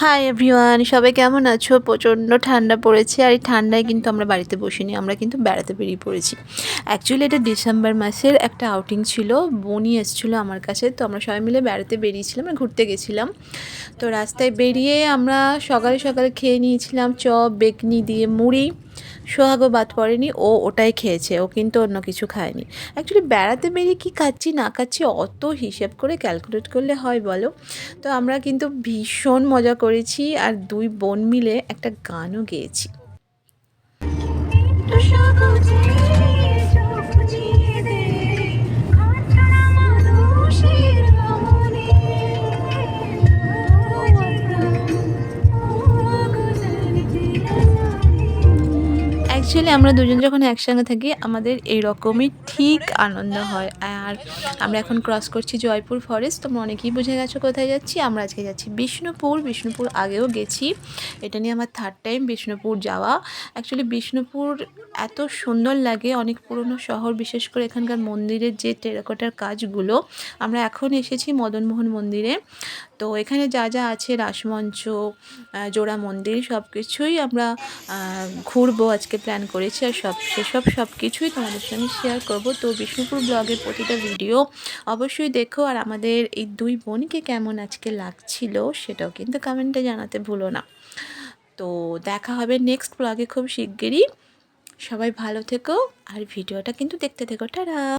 Hi everyone, সবাই কেমন আছো? প্রচণ্ড ঠান্ডা পড়েছে আর এই ঠান্ডায় কিন্তু আমরা বাড়িতে বসিনি, আমরা কিন্তু বেড়াতে বেরিয়ে পড়েছি। অ্যাকচুয়ালি এটা ডিসেম্বর মাসের একটা আউটিং ছিল, বোনই এসেছিলো আমার কাছে, তো আমরা সবাই মিলে বেড়াতে বেরিয়েছিলাম, ঘুরতে গেছিলাম। তো রাস্তায় বেরিয়ে আমরা সকালে সকালে খেয়ে নিয়েছিলাম চপ বেকনি দিয়ে মুড়ি। সোহাগও বাদ পড়েনি, ও ওটাই খেয়েছে, ও কিন্তু অন্য কিছু খায়নি। অ্যাকচুয়ালি বেড়াতে বেরিয়ে কী খাচ্ছি না খাচ্ছি অত হিসেব করে ক্যালকুলেট করলে হয় বলো? তো আমরা কিন্তু ভীষণ মজা করেছি আর দুই বোন মিলে একটা গানও গেয়েছি। অ্যাকচুয়ালি আমরা দুজন যখন একসঙ্গে থাকি আমাদের এইরকমই ঠিক আনন্দ হয়। আর আমরা এখন ক্রস করছি জয়পুর ফরেস্ট। তোমরা অনেকেই বুঝে গেছো কোথায় যাচ্ছি। আমরা আজকে যাচ্ছি বিষ্ণুপুর। বিষ্ণুপুর আগেও গেছি, এটা নিয়ে আমার থার্ড টাইম বিষ্ণুপুর যাওয়া। অ্যাকচুয়ালি বিষ্ণুপুর এত সুন্দর লাগে, অনেক পুরনো শহর, বিশেষ করে এখানকার মন্দিরের যে টেরাকোটার কাজগুলো। আমরা এখন এসেছি মদনমোহন মন্দিরে। তো এখানে যা যা আছে রাসমঞ্চ, জোড়া মন্দির, সব কিছুই আমরা ঘুরবো আজকে প্ল্যান করেছি। আর সব কিছুই তোমাদের সঙ্গে শেয়ার করব। তো বিষ্ণুপুর ব্লগের প্রতিটা ভিডিও অবশ্যই দেখো। আর আমাদের এই দুই বোনকে কেমন আজকে লাগছিল সেটাও কিন্তু কমেন্টে জানাতে ভুলো না। তো দেখা হবে নেক্সট ব্লগে খুব শিগগিরই। সবাই ভালো থেকো আর ভিডিওটা কিন্তু দেখতে থেকো। টাটা।